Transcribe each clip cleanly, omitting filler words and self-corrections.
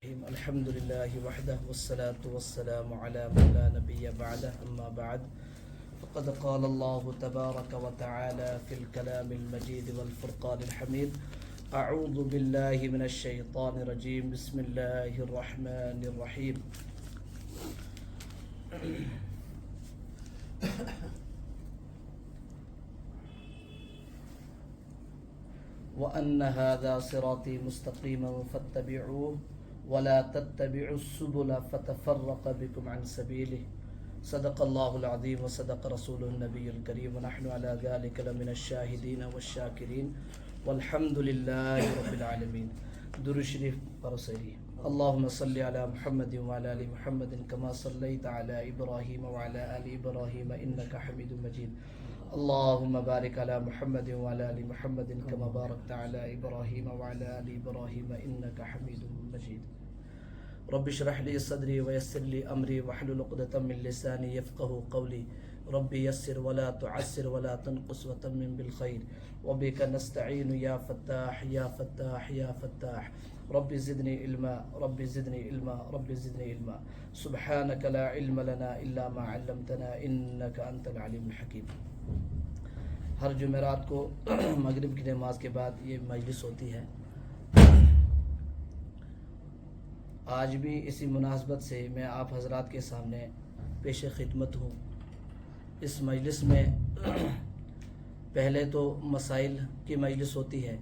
الحمد لله وحده والصلاة والسلام على من لا نبي بعده أما بعد فقد قال الله تبارك وتعالى في الكلام المجيد والفرقان الحميد أعوذ بالله من الشيطان الرجيم بسم الله الرحمن الرحيم وأن هذا صراطي مستقيما فاتبعوه ولا تتبعوا السبل فتفرق بكم عن سبيله صدق الله العظيم وصدق رسوله النبي الكريم ونحن على ذلك لمن الشاهدين والشاكرين والحمد لله رب العالمين. درود شریف پر سری اللهم صل على محمد وعلى ال محمد كما صليت على ابراهيم وعلى ال ابراهيم انك حميد مجيد. اللهم بارك على محمد وعلى ال محمد كما باركت على ابراهيم وعلى ال ابراهيم انك حميد مجيد. رب اشرح لي صدري ويسر لي امري واحلل عقدة من لساني يفقهوا قولي. رب يسر ولا تعسر ولا تنقص وتمم بالخير وبك نستعين يا فتاح يا فتاح يا فتاح. رب زدني علما رب زدني علما رب زدني علما سبحانك لا علم لنا الا ما علمتنا انك انت العليم الحكيم. ہر جمعرات کو مغرب کی نماز کے بعد یہ مجلس ہوتی ہے. آج بھی اسی مناسبت سے میں آپ حضرات کے سامنے پیش خدمت ہوں. اس مجلس میں پہلے تو مسائل کی مجلس ہوتی ہے،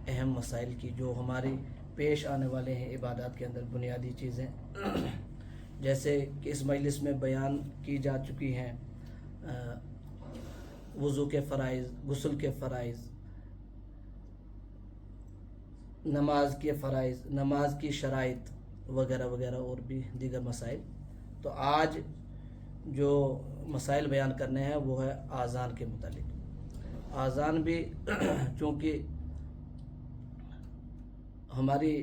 اہم مسائل کی جو ہماری پیش آنے والے ہیں عبادات کے اندر بنیادی چیزیں، جیسے کہ اس مجلس میں بیان کی جا چکی ہیں وضو کے فرائض، غسل کے فرائض، نماز کے فرائض، نماز کی شرائط وغیرہ وغیرہ اور بھی دیگر مسائل. تو آج جو مسائل بیان کرنے ہیں وہ ہے آذان کے متعلق. آذان بھی چونکہ ہماری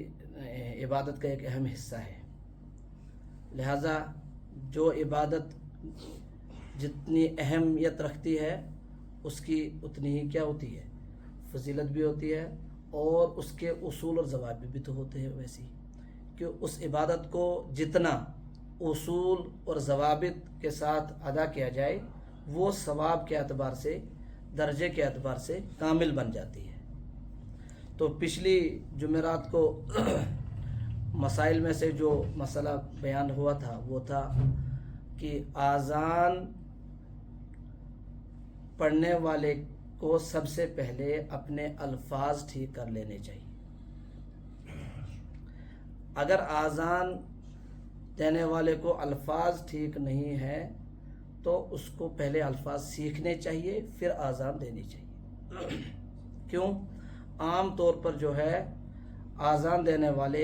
عبادت کا ایک اہم حصہ ہے، لہذا جو عبادت جتنی اہمیت رکھتی ہے اس کی اتنی ہی کیا ہوتی ہے، فضیلت بھی ہوتی ہے، اور اس کے اصول اور ضوابط بھی تو ہوتے ہیں ویسی، کہ اس عبادت کو جتنا اصول اور ضوابط کے ساتھ ادا کیا جائے وہ ثواب کے اعتبار سے، درجے کے اعتبار سے کامل بن جاتی ہے. تو پچھلی جمعرات کو مسائل میں سے جو مسئلہ بیان ہوا تھا وہ تھا کہ آذان پڑھنے والے کو سب سے پہلے اپنے الفاظ ٹھیک کر لینے چاہیے. اگر آذان دینے والے کو الفاظ ٹھیک نہیں ہے تو اس کو پہلے الفاظ سیکھنے چاہیے، پھر آذان دینی چاہیے. کیوں؟ عام طور پر جو ہے آذان دینے والے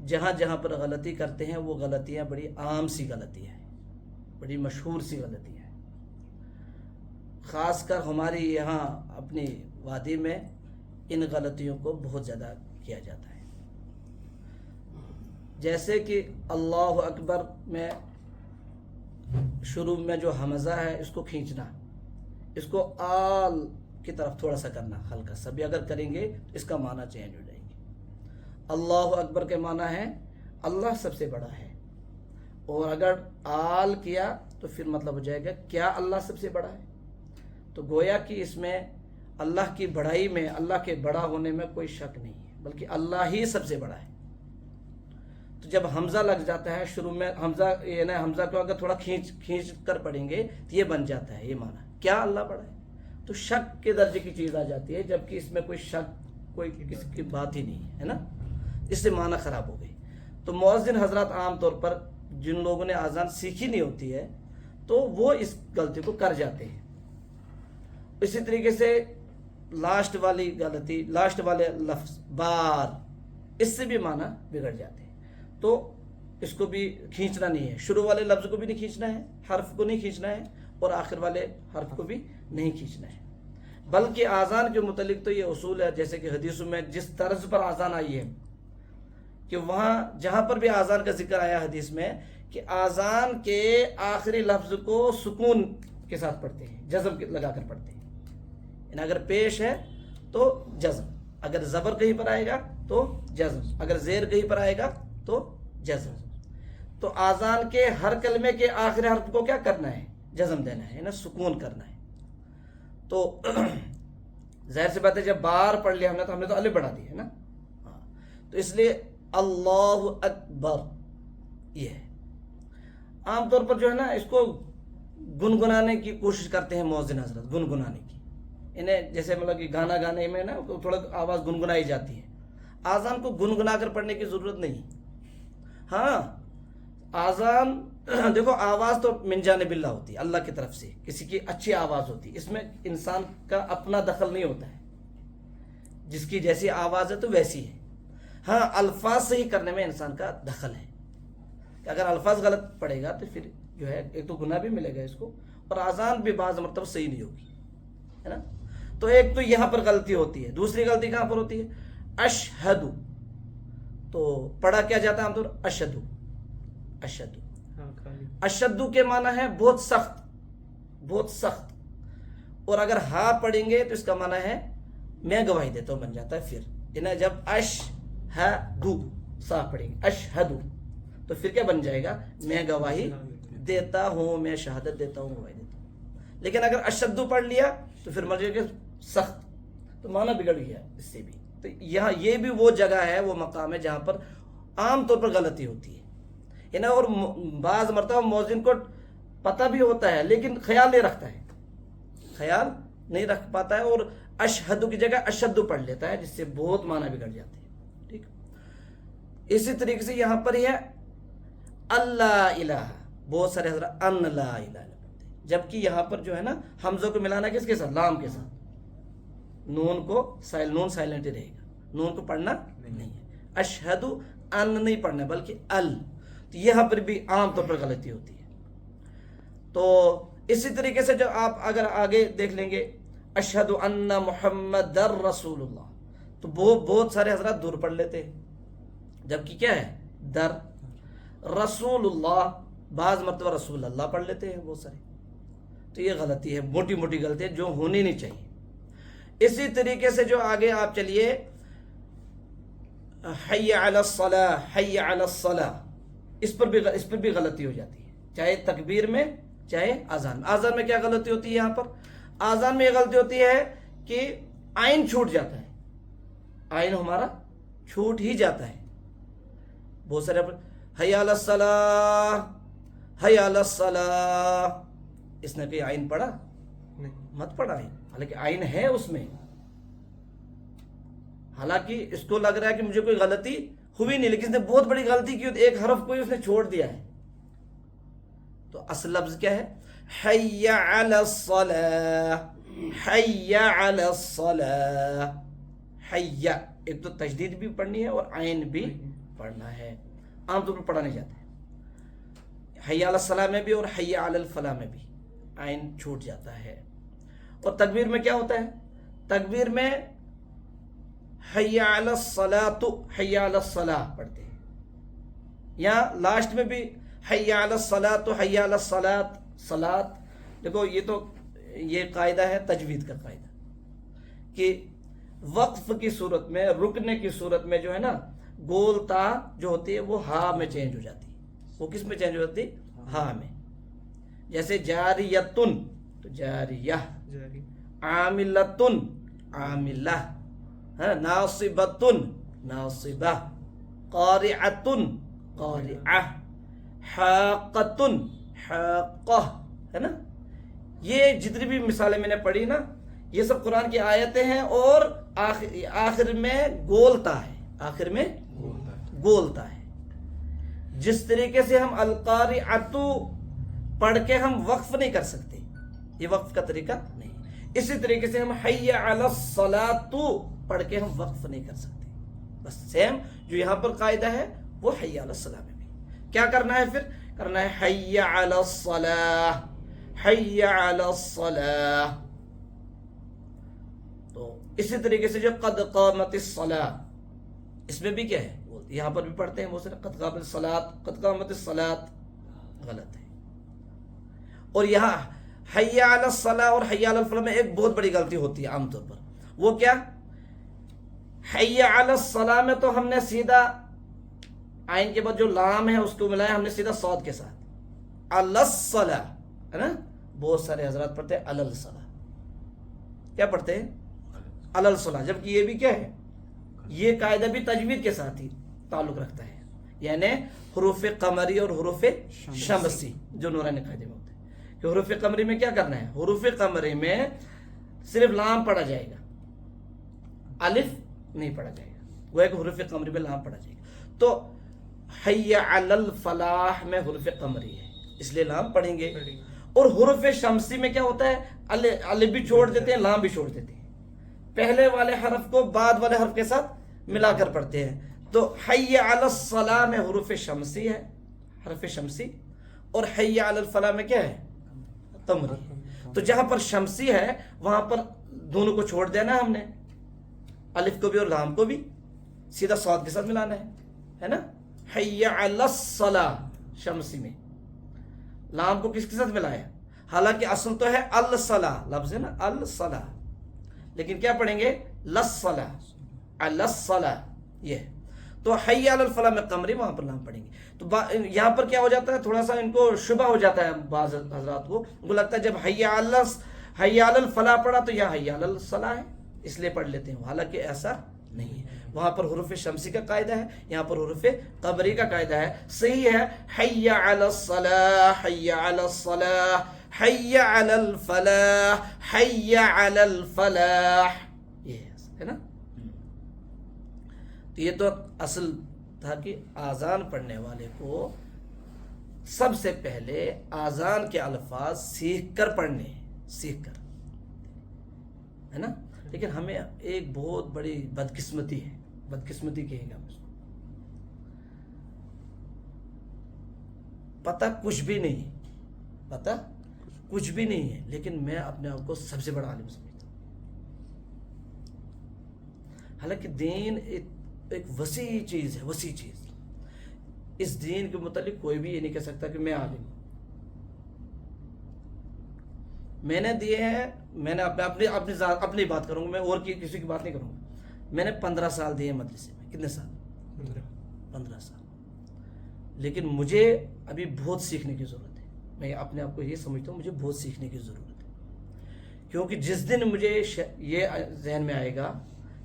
جہاں جہاں پر غلطی کرتے ہیں وہ غلطیاں بڑی عام سی غلطیاں ہیں، بڑی مشہور سی غلطیاں ہیں. خاص کر ہماری یہاں اپنی وادی میں ان غلطیوں کو بہت زیادہ کیا جاتا ہے. جیسے کہ اللہ اکبر میں شروع میں جو حمزہ ہے اس کو کھینچنا، اس کو آل کی طرف تھوڑا سا کرنا، ہلکا سا بھی اگر کریں گے اس کا معنی چینج ہو جائے گی. اللہ اکبر کے معنی ہے اللہ سب سے بڑا ہے، اور اگر آل کیا تو پھر مطلب ہو جائے گا کیا اللہ سب سے بڑا ہے. تو گویا کہ اس میں اللہ کی بڑائی میں، اللہ کے بڑا ہونے میں کوئی شک نہیں ہے، بلکہ اللہ ہی سب سے بڑا ہے. تو جب حمزہ لگ جاتا ہے شروع میں، حمزہ یعنی حمزہ کو اگر تھوڑا کھینچ کر پڑھیں گے تو یہ بن جاتا ہے یہ معنی کیا اللہ بڑا ہے. تو شک کے درجے کی چیز آ جاتی ہے، جبکہ اس میں کوئی شک، کوئی کسی کی بات ہی نہیں ہے نا، اس سے معنی خراب ہو گئی. تو مؤذن حضرات عام طور پر جن لوگوں نے آذان سیکھی نہیں ہوتی ہے تو وہ اس غلطی کو کر جاتے ہیں. اسی طریقے سے لاسٹ والی غلطی، لاسٹ والے لفظ بار، اس سے بھی معنی بگڑ جاتے ہیں. تو اس کو بھی کھینچنا نہیں ہے، شروع والے لفظ کو بھی نہیں کھینچنا ہے، حرف کو نہیں کھینچنا ہے، اور آخر والے حرف کو بھی نہیں کھینچنا ہے. بلکہ آذان کے متعلق تو یہ اصول ہے، جیسے کہ حدیثوں میں جس طرز پر آذان آئی ہے کہ وہاں جہاں پر بھی آذان کا ذکر آیا حدیث میں کہ آذان کے آخری لفظ کو سکون کے ساتھ پڑھتے ہیں، جزم لگا کر پڑھتے ہیں. یعنی اگر پیش ہے تو جزم، اگر زبر کہیں پر آئے گا تو جزم، اگر زیر کہیں پر آئے گا تو جزم. تو آزان کے ہر کلمے کے آخری حرف کو کیا کرنا ہے؟ جزم دینا ہے نا، سکون کرنا ہے. تو ظاہر سی بات ہے جب بار پڑھ لیا ہم نے تو ہم نے تو الف بڑھا دی ہے نا. تو اس لیے اللہ اکبر یہ ہے. عام طور پر جو ہے نا اس کو گنگنانے کی کوشش کرتے ہیں مؤذن حضرت، گنگنانے کی. انہیں جیسے مطلب کہ گانا گانے میں نا تھوڑا آواز گنگنائی جاتی ہے. آزان کو گنگنا کر پڑھنے کی ضرورت نہیں. ہاں آزان دیکھو آواز تو من جانب اللہ ہوتی ہے، اللہ کی طرف سے کسی کی اچھی آواز ہوتی ہے، اس میں انسان کا اپنا دخل نہیں ہوتا ہے. جس کی جیسی آواز ہے تو ویسی ہے. ہاں الفاظ صحیح کرنے میں انسان کا دخل ہے کہ اگر الفاظ غلط پڑے گا تو پھر جو ہے ایک تو گناہ بھی ملے گا اس کو، اور آزان بھی بعض مرتبہ صحیح نہیں ہوگی ہے نا. تو ایک تو یہاں پر غلطی ہوتی ہے. دوسری غلطی کہاں پر ہوتی ہے؟ اشہدو. تو پڑھا کیا جاتا ہے عام طور اشہدو. اشہدو اشہدو کے معنی ہے بہت سخت، بہت سخت. اور اگر ہا پڑھیں گے تو اس کا معنی ہے میں گواہی دیتا ہوں بن جاتا ہے. پھر انہیں جب اشہدو صاف پڑھیں گے اشہدو تو پھر کیا بن جائے گا؟ میں گواہی دیتا ہوں، میں شہادت دیتا ہوں، گواہی دیتا ہوں. لیکن اگر اشہدو پڑھ لیا تو پھر مرجے کہ سخت، تو معنی بگڑ گیا اس سے بھی. تو یہاں یہ بھی وہ جگہ ہے، وہ مقام ہے جہاں پر عام طور پر غلطی ہوتی ہے نا. اور بعض مرتبہ مؤذن کو پتہ بھی ہوتا ہے لیکن خیال نہیں رکھتا ہے، خیال نہیں رکھ پاتا ہے اور اشہدو کی جگہ اشہدو پڑھ لیتا ہے، جس سے بہت معنی بگڑ جاتے ہیں. ٹھیک. اسی طریقے سے یہاں پر یہ اللہ الہ، بہت سارے حضرات ان لا الہ پڑھتے ہیں، جبکہ یہاں پر جو ہے نا حمزوں کو ملانا کس کے ساتھ؟ لام کے ساتھ. نون کو نون سائلنٹ ہی رہے گا، نون کو پڑھنا نہیں ہے. اشہدو ان نہیں پڑھنا بلکہ ال. تو یہاں پر بھی عام طور پر غلطی ہوتی ہے. تو اسی طریقے سے جو آپ اگر آگے دیکھ لیں گے اشہدو ان محمد رسول اللہ، تو بہت سارے حضرات دور پڑھ لیتے ہیں، جبکہ کیا ہے؟ در. رسول اللہ بعض مرتبہ رسول اللہ پڑھ لیتے ہیں بہت سارے. تو یہ غلطی ہے، موٹی موٹی غلطی ہے جو ہونی نہیں چاہیے. اسی طریقے سے جو آگے آپ چلیے حی علی الصلاۃ، حی علی الصلاۃ، اس پر بھی غلطی ہو جاتی ہے، چاہے تکبیر میں چاہے آذان میں. آذان میں کیا غلطی ہوتی ہے؟ یہاں پر آذان میں یہ غلطی ہوتی ہے کہ آئین چھوٹ جاتا ہے، آئین ہمارا چھوٹ ہی جاتا ہے. بہت سارے حی علی الصلاۃ، حی علی الصلاۃ، اس نے کوئی آئین پڑھا؟ مت پڑھا آئین، حالانکہ آئین ہے اس میں. حالانکہ اس کو لگ رہا ہے کہ مجھے کوئی غلطی ہوئی نہیں، لیکن اس نے بہت بڑی غلطی کی، ایک حرف کو اس نے چھوڑ دیا ہے. تو اصل لفظ کیا ہے؟ حی علی الصلاۃ، حی علی الصلاۃ. حی ایک تو تشدید بھی پڑھنی ہے اور عین بھی پڑھنا ہے، عام طور پر پڑھا نہیں جاتا ہے. حی علی الصلاۃ میں بھی اور حی علی الفلاح میں بھی عین چھوٹ جاتا ہے. اور تکبیر میں کیا ہوتا ہے؟ تکبیر میں حی علی الصلاۃ، حی علی الصلاۃ پڑھتے ہیں. یا لاسٹ میں بھی حی علی الصلاۃ، حی علی الصلاۃ. صلاۃ دیکھو یہ قاعدہ ہے تجوید کا قاعدہ کہ وقف کی صورت میں، رکنے کی صورت میں جو ہے نا گول تا جو ہوتی ہے وہ ہا میں چینج ہو جاتی ہے. وہ کس میں چینج ہو جاتی ہے؟ ہا میں. جیسے جاریتن تو جاریہ، عاملتن عاملہ، ناصبتن ناصبہ، قارعتن قارعہ، حاقتن حاقہ، ہے نا. یہ جتنی بھی مثالیں میں نے پڑھی نا یہ سب قرآن کی آیتیں ہیں اور آخر میں گولتا ہے، آخر میں گولتا ہے. جس طریقے سے ہم القارعۃ پڑھ کے ہم وقف نہیں کر سکتے، یہ وقف کا طریقہ نہیں. اسی طریقے سے ہم حی علی الصلاۃ پڑھ کے ہم وقف نہیں کر سکتے. بس سیم جو یہاں پر قاعدہ ہے وہ حی علی الصلاۃ میں بھی کیا کرنا ہے؟ پھر کرنا ہے حی علی الصلاۃ، حی علی الصلاۃ. تو اسی طریقے سے جو قد قامت الصلاۃ، اس میں بھی کیا ہے؟ یہاں پر بھی پڑھتے ہیں وہ سر قد قامت الصلاۃ، قد قامت الصلاۃ غلط ہے. اور یہاں حی علی الصلاۃ اور حی علی الفلاح میں ایک بہت بڑی غلطی ہوتی ہے عام طور پر. وہ کیا؟ حی علی الصلاۃ میں تو ہم نے سیدھا آئین کے بعد جو لام ہے اس کو ملایا ہم نے سیدھا صاد کے ساتھ، الصلاۃ، ہے نا؟ بہت سارے حضرات پڑھتے ہیں الصلاۃ، کیا پڑھتے ہیں؟ الصلاۃ، جبکہ یہ بھی کیا ہے؟ یہ قاعدہ بھی تجوید کے ساتھ ہی تعلق رکھتا ہے، یعنی حروف قمری اور حروف شمسی جو نورانی قاعدے میں ہوتے ہیں، کہ حروف قمری میں کیا کرنا ہے؟ حروف قمری میں صرف لام پڑھا جائے گا، الف نہیں پڑھا جائے گا، وہ ایک حروف قمری میں لام پڑھا جائے گا۔ تو حی علی الفلاح میں حروف قمری ہے اس لیے لام پڑھیں گے، اور حروف شمسی میں کیا ہوتا ہے؟ الف بھی چھوڑ دیتے ہیں، لام بھی چھوڑ دیتے ہیں، پہلے والے حرف کو بعد والے حرف کے ساتھ ملا کر پڑھتے ہیں۔ تو حی علی الصلاح میں حروف شمسی ہے، حرف شمسی، اور حی علی الفلاح میں کیا ہے؟ قمری۔ تو جہاں پر شمسی ہے وہاں پر دونوں کو چھوڑ دینا ہم نے، الف کو بھی اور لام کو بھی سیدھا صاد کے ساتھ ملانا ہے نا؟ حی علی الصلاح شمسی میں لام کو کس کے ساتھ ملایا؟ حالانکہ اصل تو ہے الصلاح، لفظ ہے نا الصلاح، لیکن کیا پڑھیں گے؟ للصلاح، الصلاح، یہ۔ تو حی علی الفلاح میں قمری، وہاں پر لام پڑھیں گے۔ تو یہاں پر کیا ہو جاتا ہے؟ تھوڑا سا ان کو شبہ ہو جاتا ہے، بعض حضرات کو ان کو لگتا ہے جب حی علی الفلاح پڑھا تو یہاں حی علی الصلاح ہے اس لیے پڑھ لیتے ہیں، حالانکہ ایسا نہیں ہے۔ وہاں پر حروف شمسی کا قاعدہ ہے، یہاں پر حروف قمری کا قاعدہ ہے۔ صحیح ہے حی علی الصلاح، حی علی الصلاح، حی علی الفلاح، حی علی الفلاح، یہ ہے نا؟ تو یہ تو اصل تھا کہ آذان پڑھنے والے کو سب سے پہلے آذان کے الفاظ سیکھ کر پڑھنے ہیں، سیکھ کر، ہے نا؟ لیکن ہمیں ایک بہت بڑی بدقسمتی ہے، بدقسمتی کہیں گے ہم اس کو، پتہ کچھ بھی نہیں ہے، پتہ کچھ بھی نہیں ہے، لیکن میں اپنے آپ کو سب سے بڑا عالم سمجھتا ہوں۔ حالانکہ دین ایک وسیع چیز ہے، وسیع چیز۔ اس دین کے متعلق کوئی بھی یہ نہیں کہہ سکتا کہ میں عالم ہوں۔ میں نے دیے ہیں، میں نے اپنی بات کروں گا، میں اور کسی کی بات نہیں کروں گا۔ میں نے 15 سال دیے مدرسے میں، کتنے سال؟ 15 سال۔ لیکن مجھے ابھی بہت سیکھنے کی ضرورت ہے، میں اپنے آپ کو یہ سمجھتا ہوں مجھے بہت سیکھنے کی ضرورت ہے، کیونکہ جس دن مجھے یہ ذہن میں آئے گا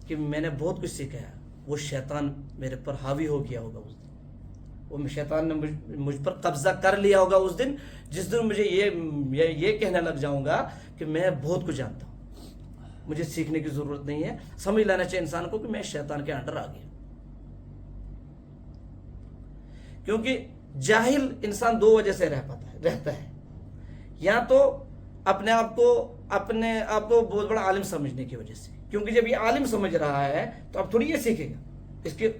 کہ میں نے بہت کچھ سیکھا ہے، وہ شیطان میرے پر حاوی ہو گیا ہوگا اس دن، وہ شیطان نے مجھ پر قبضہ کر لیا ہوگا اس دن، جس دن مجھے یہ کہنے لگ جاؤں گا کہ میں بہت کچھ جانتا ہوں، مجھے سیکھنے کی ضرورت نہیں ہے۔ سمجھ لینا چاہیے انسان کو کہ میں شیطان کے انڈر آ گیا، کیونکہ جاہل انسان دو وجہ سے رہتا ہے، یا تو اپنے آپ کو بہت بڑا عالم سمجھنے کی وجہ سے، کیونکہ جب یہ عالم سمجھ رہا ہے تو اب تھوڑی یہ سیکھے گا،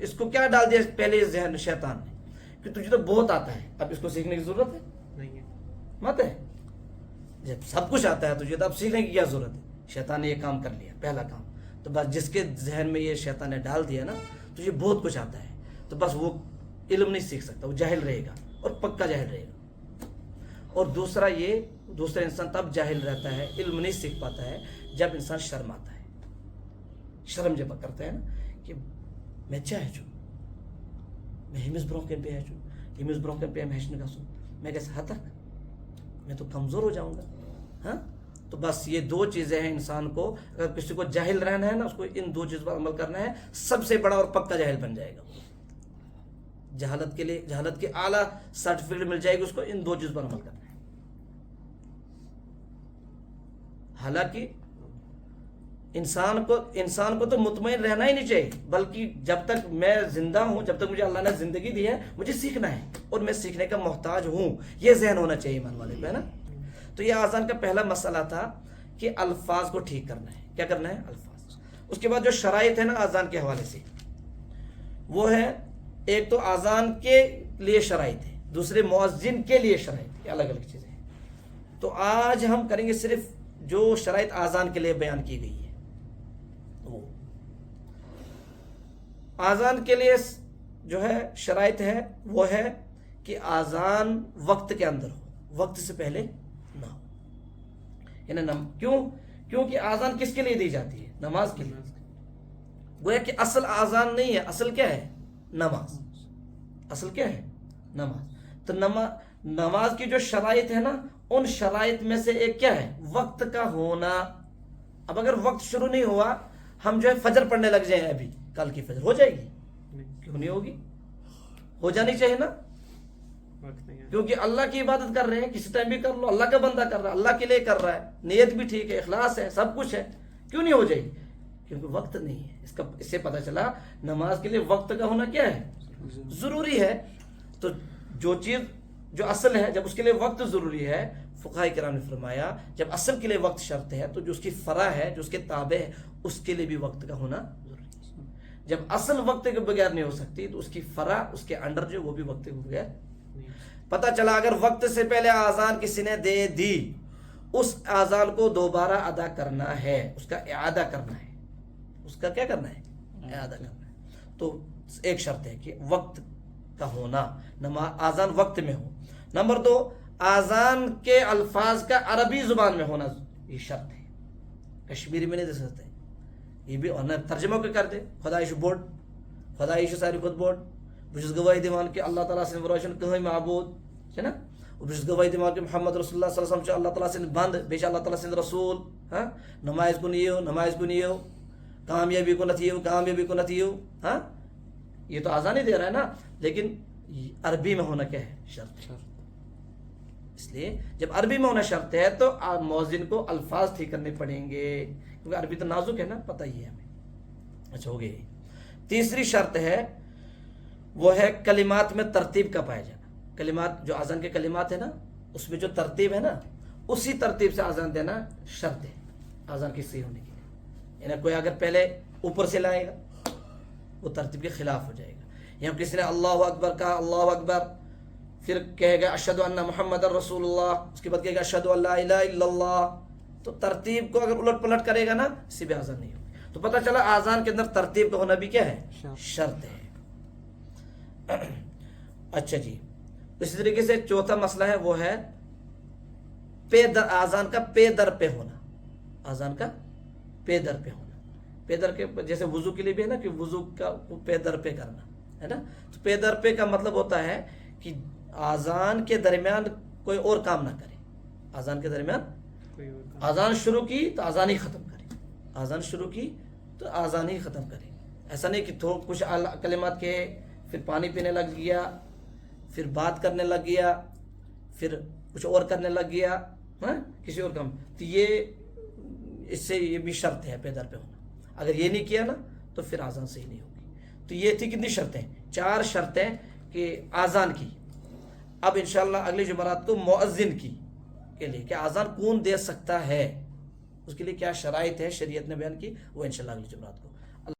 اس کو کیا ڈال دیا پہلے ذہن شیطان نے کہ تجھے تو بہت آتا ہے، اب اس کو سیکھنے کی ضرورت ہے نہیں ہے، مت ہے؟ جب سب کچھ آتا ہے تجھے تو اب سیکھنے کی کیا ضرورت ہے؟ شیطان نے یہ کام کر لیا، پہلا کام تو بس جس کے ذہن میں یہ شیطان نے ڈال دیا نا تجھے بہت کچھ آتا ہے، تو بس وہ علم نہیں سیکھ سکتا، وہ جاہل رہے گا اور پکا جاہل رہے گا۔ اور دوسرا انسان تب جاہل رہتا ہے، علم نہیں سیکھ پاتا ہے جب انسان شرم آتا ہے، شرم جب کرتا ہے نا کہ میں چاہے چھو میں ہمس برونکن پہ ہیچو، ہمس برونکن پہ ہیچنے کا سو میں کیسے حد تک میں تو کمزور ہو جاؤں گا، ہاں؟ تو بس یہ دو چیزیں ہیں انسان کو، اگر کسی کو جاہل رہنا ہے نا اس کو ان دو چیزوں پر عمل کرنا ہے، سب سے بڑا اور پکا جاہل بن جائے گا، جہالت کے اعلیٰ سرٹیفکیٹ مل جائے گی اس کو، ان دو چیزوں پر عمل کرنا ہے۔ حالانکہ انسان کو تو مطمئن رہنا ہی نہیں چاہیے، بلکہ جب تک میں زندہ ہوں، جب تک مجھے اللہ نے زندگی دی ہے مجھے سیکھنا ہے، اور میں سیکھنے کا محتاج ہوں، یہ ذہن ہونا چاہیے ایمان والے کو، ہے نا؟ تو یہ آذان کا پہلا مسئلہ تھا کہ الفاظ کو ٹھیک کرنا ہے، کیا کرنا ہے؟ الفاظ۔ اس کے بعد جو شرائط ہے نا آذان کے حوالے سے، وہ ہے ایک تو آذان کے لیے شرائط ہے، دوسرے مؤذن کے لیے شرائط، یہ الگ الگ چیزیں ہیں۔ تو آج ہم کریں گے صرف جو شرائط آذان کے لیے بیان کی گئی ہے، وہ آذان کے لیے جو ہے شرائط ہے وہ ہے کہ آذان وقت کے اندر ہو، وقت سے پہلے نہ ہو، یعنی کیونکہ آذان کس کے لیے دی جاتی ہے؟ نماز کے لیے۔ گویا کہ اصل آذان نہیں ہے، اصل کیا ہے؟ نماز، اصل کیا ہے؟ نماز. تو نماز کی جو شرائط ہے نا، ان شرائط میں سے ایک کیا ہے؟ وقت کا ہونا. اب اگر وقت شروع نہیں ہوا، ہم جو ہے فجر پڑھنے لگ جائیں ابھی، کل کی فجر ہو جائے گی؟ کیوں نہیں ہوگی؟ ہو جانی چاہیے نا، کیونکہ اللہ کی عبادت کر رہے ہیں. کسی ٹائم بھی کر لو، اللہ کا بندہ کر رہا ہے، اللہ کے لیے کر رہا ہے، نیت بھی ٹھیک ہے، اخلاص ہے، سب کچھ ہے. کیوں نہیں ہو جائے گی؟ کیونکہ وقت نہیں ہے. اس سے پتہ چلا نماز کے لیے وقت کا ہونا کیا ہے؟ ضروری ہے. تو جو چیز جو اصل ہے، جب اس کے لیے وقت ضروری ہے، فقہاء کرام نے فرمایا جب اصل کے لیے وقت شرط ہے تو جو اس کی فرع ہے، جو اس کے تابع ہے، اس کے لیے بھی وقت کا ہونا ضروری ہے. جب اصل وقت کے بغیر نہیں ہو سکتی تو اس کی فرع، اس کے انڈر جو وہ بھی وقت کے بغیر. پتہ چلا اگر وقت سے پہلے آذان کسی نے دے دی، اس آذان کو دوبارہ ادا کرنا ہے، اس کا اعادہ کرنا ہے. اس کا کیا کرنا ہے؟ اعادہ کرنا ہے. تو ایک شرط ہے کہ وقت کا ہونا، آذان وقت میں ہو. نمبر 2، آذان کے الفاظ کا عربی زبان میں ہونا، یہ شرط ہے. کشمیری میں نہیں دے سکتے، یہ بھی ترجمہ کو کر دے. خدایش بوڑ، خدایش ساری خود بوڑ، بہت گواہی دِوان کہ اللہ تعالیٰ سے روشن کہیں معبود ہے نا، بہت گواہی دِوان کہ محمد رسول اللہ صلی اللہ علیہ وسلم اللہ تعالیٰ سے بند، بیش اللہ تعالیٰ سے رسول. ہاں، نماز کو نہیں ہو، نماز کو نہیں ہو، کامیابی کو نتھی ہو، کامیابی کو نتھی ہو. ہاں، یہ تو آزان ہی دے رہا ہے نا، لیکن عربی میں ہونا کیا ہے؟ شرط. اس لیے جب عربی میں ہونا شرط ہے تو مؤذن کو الفاظ ٹھیک کرنے پڑیں گے، کیونکہ عربی تو نازک ہے نا، پتہ ہی ہے ہمیں. اچھا، ہو گئی. تیسری شرط ہے، وہ ہے کلمات میں ترتیب کا پایا جانا. کلمات جو آذان کے کلمات ہیں نا، اس میں جو ترتیب ہے نا، اسی ترتیب سے آذان دینا شرط ہے آذان کی صحیح ہونے کے لیے. یعنی کوئی اگر پہلے اوپر سے لائے گا وہ ترتیب کے خلاف ہو جائے گا. یا کسی نے اللہ اکبر کہا، اللہ اکبر، پھر کہے گا اشہد ان محمد رسول اللہ، اس کے بعد کہے گا اشہد ان لا الہ الا اللہ، تو ترتیب کو اگر الٹ پلٹ کرے گا نا، اس سے بھی آذان نہیں ہوگی. تو پتہ چلا آذان کے اندر ترتیب کا ہونا بھی کیا ہے؟ شرط ہے. اچھا جی، اسی طریقے سے چوتھا مسئلہ ہے، وہ ہے آذان کا پے در پہ ہونا. آذان کا پے در پہ ہونا، پے در کے جیسے وضو کے لیے بھی ہے نا کہ وضو کا پے در پہ کرنا ہے نا. تو پے در پہ کا مطلب ہوتا ہے کہ آذان کے درمیان کوئی اور کام نہ کرے. آذان کے درمیان آذان شروع کی تو آذان ہی ختم کرے، آذان شروع کی تو آذان ہی ختم کرے. ایسا نہیں کہ کچھ کلمات کے پھر پانی پینے لگ گیا، پھر بات کرنے لگ گیا، پھر کچھ اور کرنے لگ گیا، ہاں کسی اور کام. تو یہ اس سے یہ بھی شرط ہے پے در پہ ہونا. اگر یہ نہیں کیا نا تو پھر آذان صحیح نہیں ہوگی. تو یہ تھی کتنی شرطیں؟ 4 شرطیں کہ آذان کی. اب انشاءاللہ اگلی جمعرات کو مؤذن کی کے لیے کہ آذان کون دے سکتا ہے، اس کے لیے کیا شرائط ہے شریعت نے بیان کی، وہ انشاءاللہ اگلی جمعرات کو